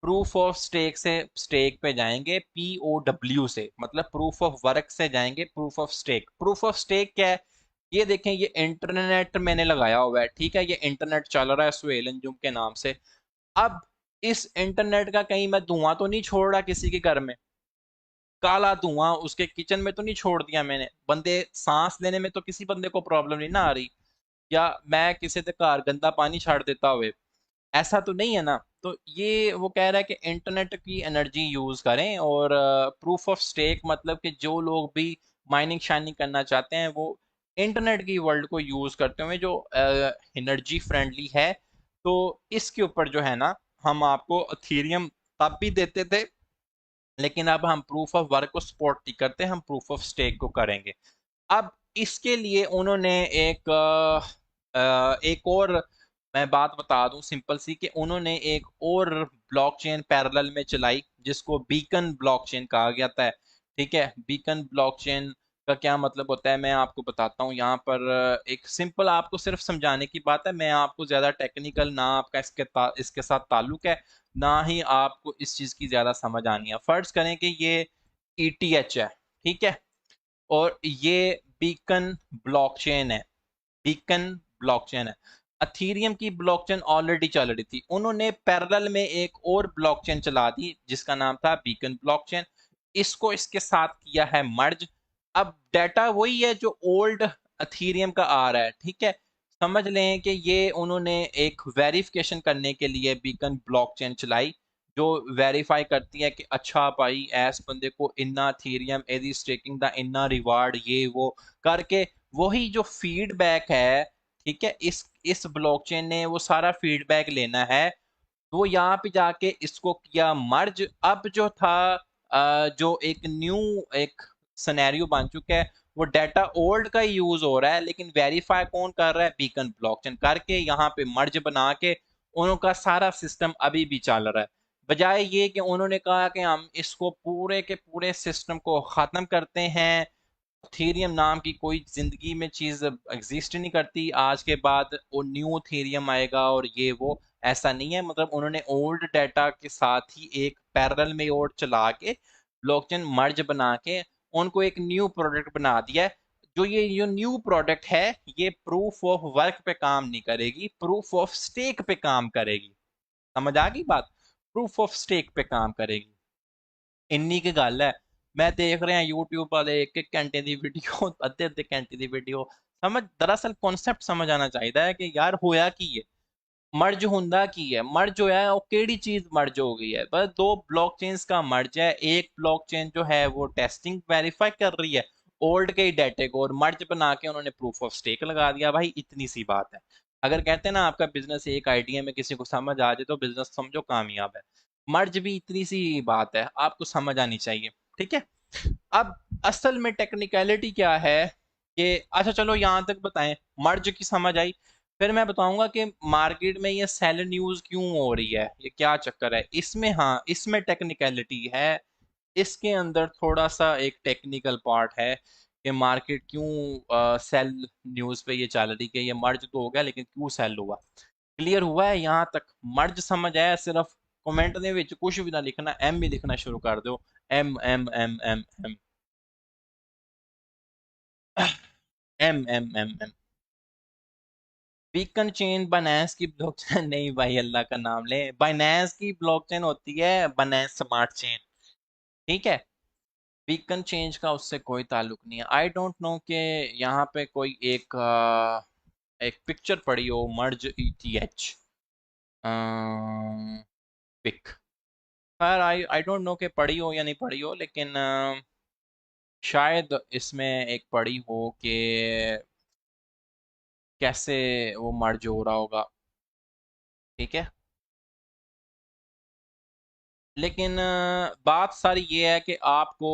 प्रूफ ऑफ स्टेक से, स्टेक पे जाएंगे, POW से, मतलब प्रूफ ऑफ वर्क से जाएंगे proof of stake. Proof of stake क्या है? ये देखें, ये इंटरनेट मैंने लगाया हुआ है, ठीक है, ये इंटरनेट चल रहा है सुहेल अंजुम के नाम से। अब इस इंटरनेट का कहीं मैं धुआं तो नहीं छोड़ रहा किसी के घर में, काला धुआं उसके किचन में तो नहीं छोड़ दिया मैंने, बंदे सांस लेने में तो किसी बंदे को प्रॉब्लम नहीं ना आ रही, या मैं किसी के घर गंदा पानी छाड़ देता हुए, ऐसा तो नहीं है ना। तो ये वो कह रहा है कि इंटरनेट की एनर्जी यूज करें, और प्रूफ ऑफ स्टेक मतलब कि जो लोग भी माइनिंग शाइनिंग करना चाहते हैं वो इंटरनेट की वर्ल्ड को यूज करते हुए जो एनर्जी फ्रेंडली है, तो इसके ऊपर जो है ना, हम आपको अथीरियम तब भी देते थे, लेकिन अब हम प्रूफ ऑफ वर्क को सपोर्ट नहीं करते, हम प्रूफ ऑफ स्टेक को करेंगे। अब इसके लिए उन्होंने एक और मैं बात बता दूं सिंपल सी, कि उन्होंने एक और ब्लॉकचेन पैरेलल में चलाई जिसको बीकन ब्लॉकचेन कहा गया था, ठीक है। बीकन ब्लॉकचेन का क्या मतलब होता है मैं आपको बताता हूँ यहाँ पर। एक सिंपल आपको सिर्फ समझाने की बात है, मैं आपको ज्यादा टेक्निकल ना आपका इसके साथ ताल्लुक है, ना ही आपको इस चीज की ज्यादा समझ आनी है। फर्ज करें कि ये ETH है, ठीक है, और ये बीकन ब्लॉकचेन है, बीकन ब्लॉकचेन है। अथीरियम की ब्लॉकचेन ऑलरेडी चल रही थी, उन्होंने पैरेलल में एक और ब्लॉकचेन चला दी जिसका नाम था बीकन ब्लॉकचेन, इसको इसके साथ किया है मर्ज। अब डाटा वही है जो ओल्ड अथीरियम का आ रहा है, ठीक है। समझ लें कि ये उन्होंने एक वेरिफिकेशन करने के लिए बीकन ब्लॉकचेन चलाई, जो वेरीफाई करती है कि अच्छा भाई ऐस बंदे को इन्ना थीरियम एदी स्टेकिंग दा इन्ना रिवार्ड, ये वो करके वही जो फीडबैक है, ठीक है, इस ब्लॉकचेन ने वो सारा फीडबैक लेना है। तो यहाँ पे जाके इसको किया मर्ज। अब जो था जो एक न्यू एक सिनेरियो बन चुका है, वो डाटा ओल्ड का यूज हो रहा है, लेकिन वेरीफाई कौन कर रहा है? बीकन ब्लॉकचेन करके यहाँ पे मर्ज बना के उनका सारा सिस्टम अभी भी चल रहा है। बजाय ये कि उन्होंने कहा कि हम इसको पूरे के पूरे सिस्टम को खत्म करते हैं, थीरियम नाम की कोई जिंदगी में चीज एग्जिस्ट नहीं करती आज के बाद, वो न्यू थीरियम आएगा और ये वो, ऐसा नहीं है। मतलब उन्होंने ओल्ड डाटा के साथ ही एक पैरेलल में और चला के ब्लॉकचेन मर्ज बना के उनको एक न्यू प्रोडक्ट बना दिया है। जो न्यू प्रोडक्ट है, ये प्रूफ ऑफ वर्क पे काम नहीं करेगी, प्रूफ ऑफ स्टेक पे काम करेगी। समझ आ गई बात? प्रूफ ऑफ स्टेक पे काम करेगी। ਇੰਨੀ ਕੀ ਗੱਲ ਹੈ। मैं देख रहे हैं YouTube वाले एक एक घंटे की वीडियो अद्धे अद्धे घंटे की वीडियो, समझ दरअसल कॉन्सेप्ट समझ आना चाहिए है कि यार होया की है, मर्ज ਹੁੰਦਾ की है, मर्ज होया है, और केड़ी चीज मर्ज हो गई है? बस दो ब्लॉकचेन्स का मर्ज है। एक ब्लॉकचेन जो है वो टेस्टिंग वेरीफाई कर रही है ओल्ड के ही डाटे को, और मर्ज बना के उन्होंने प्रूफ ऑफ स्टेक लगा दिया। भाई इतनी सी बात है। अगर कहते हैं ना आपका बिजनेस एक आइडिया में किसी को समझ आ जाए तो बिजनेस समझो कामयाब है। मर्ज भी इतनी सी बात है, आपको समझ आनी चाहिए, ठीक है। अब असल में टेक्निकलिटी क्या है कि, अच्छा चलो यहाँ तक बताएं, मर्ज की समझ आई। फिर मैं बताऊंगा कि मार्केट में ये सेल न्यूज क्यों हो रही है, ये क्या चक्कर है इसमें। हाँ, इसमें टेक्निकलिटी है, इसके अंदर थोड़ा सा एक टेक्निकल पार्ट है कि मार्केट क्यों सेल न्यूज पे ये चल रही, कि ये मर्ज तो हो गया लेकिन क्यों सेल हुआ। क्लियर हुआ है यहाँ तक? मर्ज समझ आया? सिर्फ कमेंट ਦੇ ਵਿੱਚ कुछ भी ना लिखना, एम भी लिखना शुरू कर दो। एम एम एम एम एम एम एम एम एम बीकन चेन बाइनेंस की ब्लॉकचेन नहीं भाई, अल्लाह का नाम ले, बाइनेंस की ब्लॉकचेन होती है बाइनेंस स्मार्ट चेन, ठीक है। बीकन चेंज का उससे कोई ताल्लुक नहीं है। आई डोंट नो कि यहाँ पे कोई एक पिक्चर पड़ी हो मर्ज ETH पिक, खैर आई डोंट नो कि पड़ी हो या नहीं पड़ी हो, लेकिन शायद इसमें एक पड़ी हो कि कैसे वो मर्ज हो रहा होगा, ठीक है। लेकिन बात सारी ये है कि आपको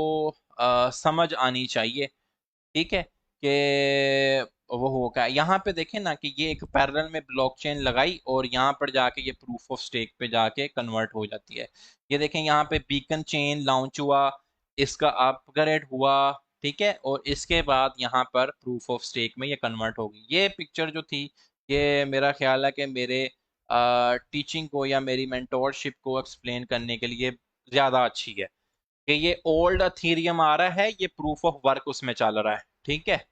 समझ आनी चाहिए, ठीक है, कि वो होगा। यहाँ पे देखें ना कि ये एक पैरेलल में ब्लॉकचेन लगाई और यहाँ पर जाके ये प्रूफ ऑफ स्टेक पे जाके कन्वर्ट हो जाती है। ये देखें यहाँ पे बीकन चेन लॉन्च हुआ, इसका अपग्रेड हुआ, ठीक है, और इसके बाद यहाँ पर प्रूफ ऑफ स्टेक में ये कन्वर्ट होगी। ये पिक्चर जो थी, ये मेरा ख्याल है कि मेरे टीचिंग को या मेरी मेंटोरशिप को एक्सप्लेन करने के लिए ज़्यादा अच्छी है कि ये ओल्ड अथीरियम आ रहा है, ये प्रूफ ऑफ वर्क उसमें चल रहा है, ठीक है।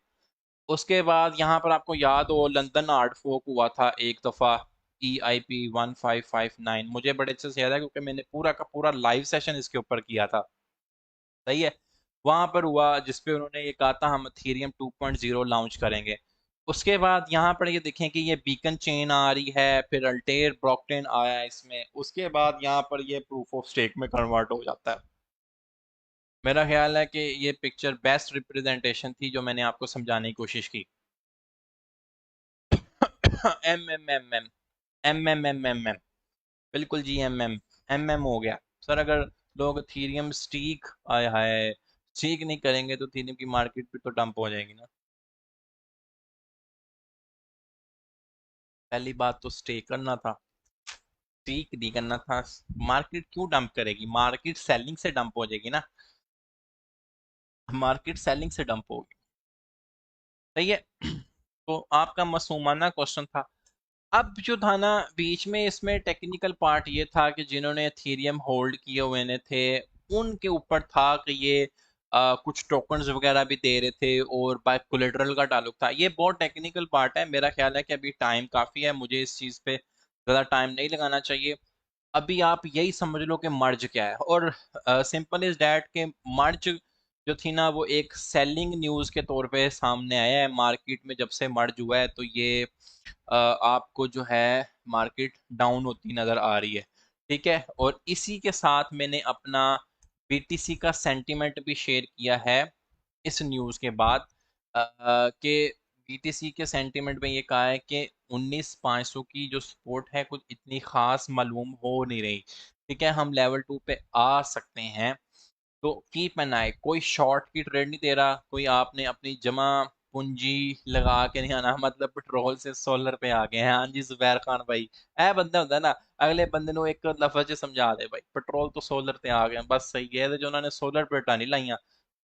उसके बाद यहाँ पर आपको याद हो लंदन आर्ट फोक हुआ था एक दफ़ा, EIP 1559, मुझे बड़े अच्छे से याद है क्योंकि मैंने पूरा का पूरा लाइव सेशन इसके ऊपर किया था, सही है। वहां पर हुआ जिसपे उन्होंने ये कहा था हम इथेरियम 2.0 लॉन्च करेंगे। उसके बाद यहाँ पर ये देखें कि ये बीकन चेन आ रही है, फिर अल्टेर ब्लॉकचेन आया है इसमें, उसके बाद यहाँ पर ये प्रूफ ऑफ स्टेक में कन्वर्ट हो जाता है। मेरा ख्याल है कि ये पिक्चर बेस्ट रिप्रेजेंटेशन थी जो मैंने आपको समझाने की कोशिश की। एम एम एम एम एम, बिल्कुल जी, एम हो गया सर। अगर लोग थीरियम स्टीक आए हाय स्टीक नहीं करेंगे तो थीरियम की मार्केट भी तो डंप हो जाएगी ना। पहली बात तो स्टे करना था, स्टीक नहीं करना था। मार्केट क्यों डंप करेगी? मार्केट सेलिंग से डंप हो जाएगी ना, मार्केट सेलिंग से डंप होगी, सही है। तो आपका मासूमाना क्वेश्चन था। अब जो था ना बीच में, इसमें टेक्निकल पार्ट ये था कि जिन्होंने एथेरियम होल्ड किए हुए थे उनके ऊपर था कि ये कुछ टोकन्स वगैरह भी दे रहे थे और बाय कोलेटरल का ताल्लुक था। ये बहुत टेक्निकल पार्ट है, मेरा ख्याल है कि अभी टाइम काफ़ी है, मुझे इस चीज़ पे ज़्यादा टाइम नहीं लगाना चाहिए। अभी आप यही समझ लो कि मर्ज क्या है, और सिंपल इज डैट के मर्ज जो थी ना वो एक सेलिंग न्यूज़ के तौर पे सामने आया है मार्केट में। जब से मर्ज हुआ है तो ये आपको जो है मार्केट डाउन होती नज़र आ रही है, ठीक है। और इसी के साथ मैंने अपना BTC का सेंटीमेंट भी शेयर किया है इस न्यूज़ के बाद, कि BTC के सेंटीमेंट में ये कहा है कि 19,500 की जो सपोर्ट है कुछ इतनी खास मालूम हो नहीं रही, ठीक है। हम लेवल 2 पे आ सकते हैं, तो कीप एन आई। कोई शॉर्ट की ट्रेड नहीं दे रहा, कोई आपने अपनी जमा पूंजी लगा के नहीं आना, मतलब पेट्रोल से सोलर पे आ गए हैं। हाँ जी जुबैर खान भाई, ऐ बंदा होंदा ना, अगले बंदे ਨੂੰ एक लफ्ज समझा दे भाई पेट्रोल तो सोलर ते आ गए, बस सही है। जो उन्होंने सोलर प्लेटां नहीं लाइयां,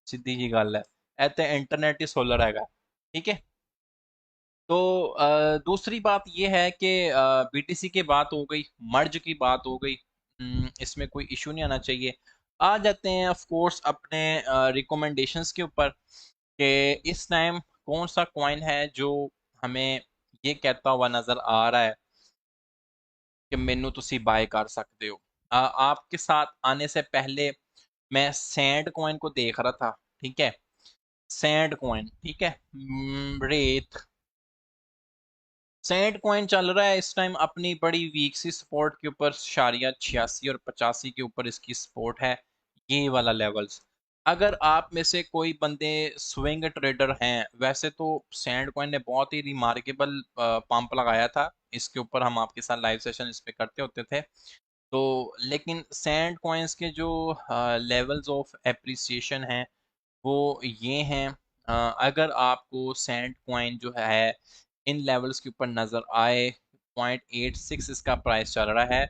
सीधी जी गल है, ਇਹ ਤੇ इंटरनेट ही सोलर हैगा, ठीक है। तो दूसरी बात ये है कि BTC की बात हो गई, मर्ज की बात हो गई, इसमें कोई इशू नहीं आना चाहिए। आ जाते हैं ऑफ कोर्स अपने रिकमेंडेशंस के ऊपर कि इस टाइम कौन सा कॉइन है जो हमें ये कहता हुआ नज़र आ रहा है कि मैनू तुसी बाय कर सकते हो। आपके साथ आने से पहले मैं सैंड कॉइन को देख रहा था, ठीक है, सैंड कॉइन, ठीक है, रेत सेंट कॉइन चल रहा है इस टाइम अपनी बड़ी वीक सी सपोर्ट के ऊपर, शारिया 86 और 85 के ऊपर इसकी सपोर्ट है, ये वाला लेवल्स। अगर आप में से कोई बंदे स्विंग ट्रेडर हैं, वैसे तो सैंड कॉइन ने बहुत ही रिमार्केबल पंप लगाया था, इसके ऊपर हम आपके साथ लाइव सेशन इस पे करते होते थे। तो लेकिन सैंड कॉइन्स के जो लेवल्स ऑफ एप्रिसिएशन हैं वो ये हैं, अगर आपको सैंड कॉइन जो है इन लेवल्स के ऊपर नज़र आए, 0.86 इसका प्राइस चल रहा है,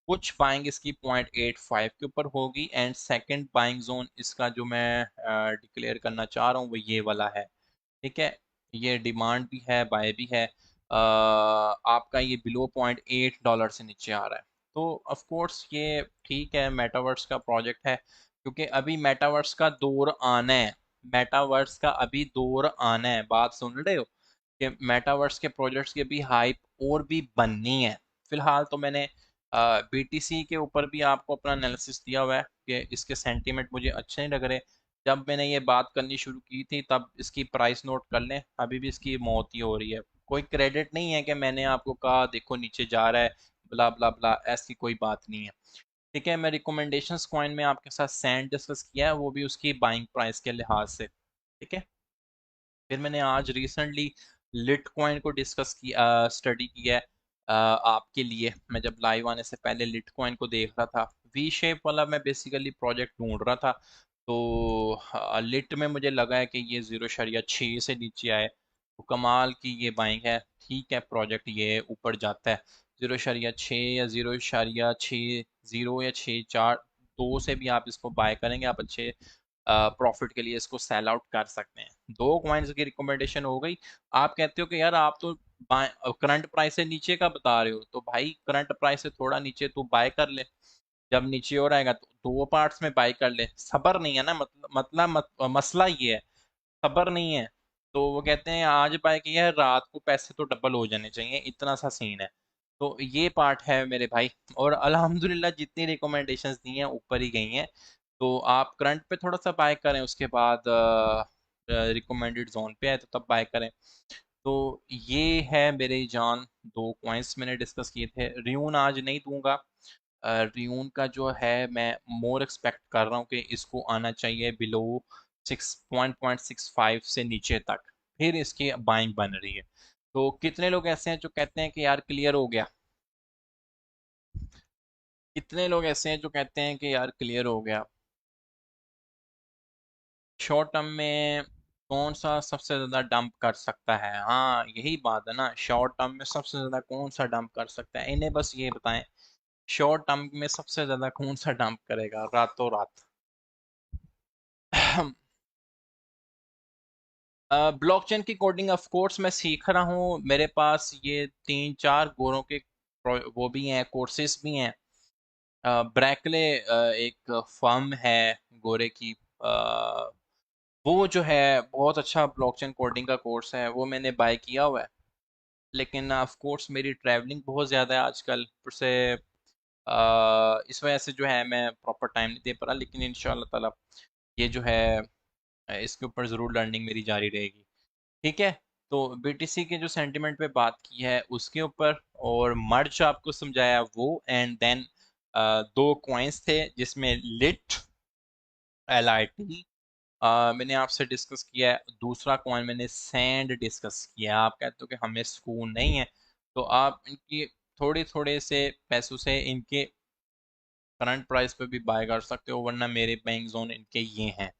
कुछ बाइंग इसकी 0.85 के ऊपर होगी, एंड सेकंड बाइंग जोन इसका जो मैं डिक्लेयर करना चाह रहा हूँ वो ये वाला है, ठीक है। ये डिमांड भी है, बाय भी है। आपका ये बिलो $0.8 से नीचे आ रहा है, तो ऑफ कोर्स ये ठीक है, मेटावर्स का प्रोजेक्ट है, क्योंकि अभी मेटावर्स का दौर आना है, मेटावर्स का अभी दौर आना है, बात सुन रहे हो कि मेटावर्स के प्रोजेक्ट्स की भी हाइप और भी बननी है। फिलहाल तो मैंने BTC के ऊपर भी आपको अपना एनालिसिस दिया हुआ है कि इसके सेंटीमेंट मुझे अच्छे नहीं लग रहे। जब मैंने ये बात करनी शुरू की थी तब इसकी प्राइस नोट कर लें, अभी भी इसकी मौत ही हो रही है। कोई क्रेडिट नहीं है कि मैंने आपको कहा देखो नीचे जा रहा है, ब्ला ब्ला ब्ला, ऐसी कोई बात नहीं है, ठीक है। मैं रिकमेंडेशंस कॉइन में आपके साथ सैंड डिस्कस किया है, वो भी उसकी बाइंग प्राइस के लिहाज से, ठीक है। फिर मैंने आज रिसेंटली लिट कॉइन को डिस्कस किया, स्टडी किया है आपके लिए। मैं जब लाइव आने से पहले लिट कॉइन को देख रहा था, वी शेप वाला मैं बेसिकली प्रोजेक्ट ढूंढ रहा था, तो लिट में मुझे लगा है कि ये 0.6 से नीचे आए, तो कमाल की ये बाइंग है। ठीक है, प्रोजेक्ट ये ऊपर जाता है 0.6 या 0.6 0 या 6.4, दो से भी आप इसको बाय करेंगे, आप अच्छे प्रॉफिट के लिए इसको सेल आउट कर सकते हैं। दो कॉइन्स की रिकमेंडेशन हो गई। आप कहते हो कि यार आप तो करंट प्राइस से नीचे का बता रहे हो, तो भाई करंट प्राइस से थोड़ा नीचे तो बाय कर ले। जब नीचे और आएगा तो दो पार्ट्स में बाय कर ले। सबर नहीं है ना, मसला ये है, सबर नहीं है। तो वो कहते हैं आज बाय किया है, रात को पैसे तो डबल हो जाने चाहिए, इतना सा सीन है। तो ये पार्ट है मेरे भाई। और अल्हम्दुलिल्लाह जितनी रिकमेंडेशंस दी हैं ऊपर ही गई हैं। तो आप करंट पे थोड़ा सा बाय करें, उसके बाद रिकमेंडेड जोन पे आए तो तब बाय करें। तो ये है मेरे जान, दो पॉइंट्स मैंने डिस्कस किए थे। रियून आज नहीं दूंगा। रियून का जो है मैं मोर एक्सपेक्ट कर रहा हूँ कि इसको आना चाहिए बिलो 6.65 से नीचे तक, फिर इसकी बाइंग बन रही है। तो कितने लोग ऐसे हैं जो कहते हैं कि यार क्लियर हो गया? कितने लोग ऐसे हैं जो कहते हैं कि यार क्लियर हो गया? शॉर्ट टर्म में कौन सा सबसे ज्यादा डंप कर सकता है? हाँ यही बात है ना, शॉर्ट टर्म में सबसे ज्यादा कौन सा डंप कर सकता है, इन्हें बस ये बताएं। शॉर्ट टर्म में सबसे ज्यादा कौन सा डंप करेगा रातों रात? ब्लॉकचेन की कोडिंग ऑफ कोर्स मैं सीख रहा हूँ। मेरे पास ये 3-4 गोरों के वो भी हैं, कोर्सेज भी हैं। ब्रैकले एक फर्म है गोरे की, वो जो है बहुत अच्छा ब्लॉकचेन कोडिंग का कोर्स है, वो मैंने बाय किया हुआ है। लेकिन ऑफ कोर्स मेरी ट्रैवलिंग बहुत ज़्यादा है आजकल, ऊपर से इस वजह से जो है मैं प्रॉपर टाइम नहीं दे पा रहा। लेकिन इंशाल्लाह ताला ये जो है इसके ऊपर ज़रूर लर्निंग मेरी जारी रहेगी। ठीक है। तो बीटीसी के जो सेंटिमेंट पे बात की है उसके ऊपर, और मर्ज आपको समझाया वो, एंड देन दो कॉइन्स थे जिसमें लिट LIT मैंने आपसे डिस्कस किया है। दूसरा कॉइन मैंने सैंड डिस्कस किया है। आप कहते हो कि हमें सुकून नहीं है, तो आप इनकी थोड़े थोड़े से पैसों से इनके करंट प्राइस पे भी बाय कर सकते हो, वरना मेरे बैंक जोन इनके ये हैं।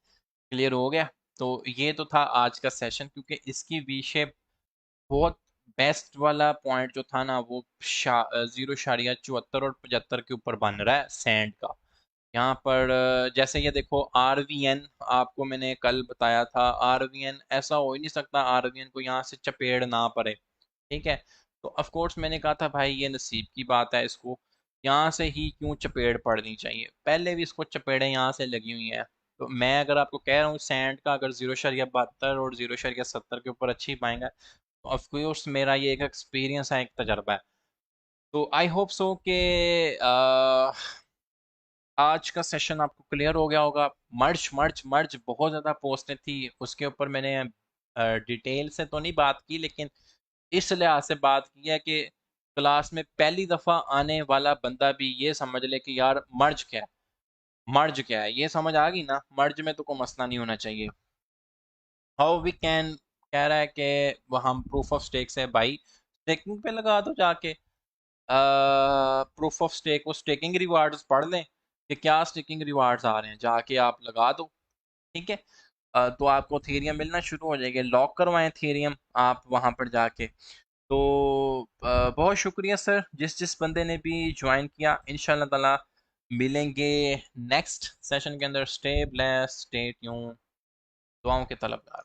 क्लियर हो गया? तो ये तो था आज का सेशन, क्योंकि इसकी वी शेप बहुत बेस्ट वाला पॉइंट जो था ना वो 0.74 और 75 के ऊपर बन रहा है सैंड का। यहाँ पर जैसे ये देखो RVN, आपको मैंने कल बताया था RVN ऐसा हो ही नहीं सकता, RVN को यहाँ से चपेड़ ना पड़े। ठीक है। तो ऑफ कोर्स मैंने कहा था भाई ये नसीब की बात है, इसको यहाँ से ही क्यों चपेड़ पड़नी चाहिए, पहले भी इसको चपेड़े यहाँ से लगी हुई हैं। तो मैं अगर आपको कह रहा हूँ सैंड का अगर 0.72 और 0.70 के ऊपर अच्छी पाएंगे, तो ऑफ कोर्स मेरा ये एक एक्सपीरियंस है, एक तजर्बा है। तो आई होप सो कि आज का सेशन आपको क्लियर हो गया होगा। मर्ज मर्ज मर्ज बहुत ज़्यादा पोस्टें थी, उसके ऊपर मैंने डिटेल से तो नहीं बात की, लेकिन इस लिहाज से बात की है कि क्लास में पहली दफ़ा आने वाला बंदा भी ये समझ ले कि यार मर्ज क्या है, मर्ज क्या है, ये समझ आ गई ना। मर्ज में तो कोई मसला नहीं होना चाहिए। हाउ वी कैन, कह रहा है कि वो हम प्रूफ ऑफ स्टेक से भाई स्टेकिंग पे लगा दो जाके। प्रूफ ऑफ स्टेक, वो स्टेकिंग रिवार्ड्स पढ़ लें कि क्या स्टेकिंग रिवार्ड्स आ रहे हैं, जाके आप लगा दो। ठीक है। तो आपको थीरियम मिलना शुरू हो जाएंगे, लॉक करवाएं थीरियम आप वहां पर जाके। तो बहुत शुक्रिया सर जिस जिस बंदे ने भी ज्वाइन किया। इंशाल्लाह ताला मिलेंगे नेक्स्ट सेशन के अंदर। स्टे ब्लेस्ड, स्टे ट्यून, दुआओं के तलबगार।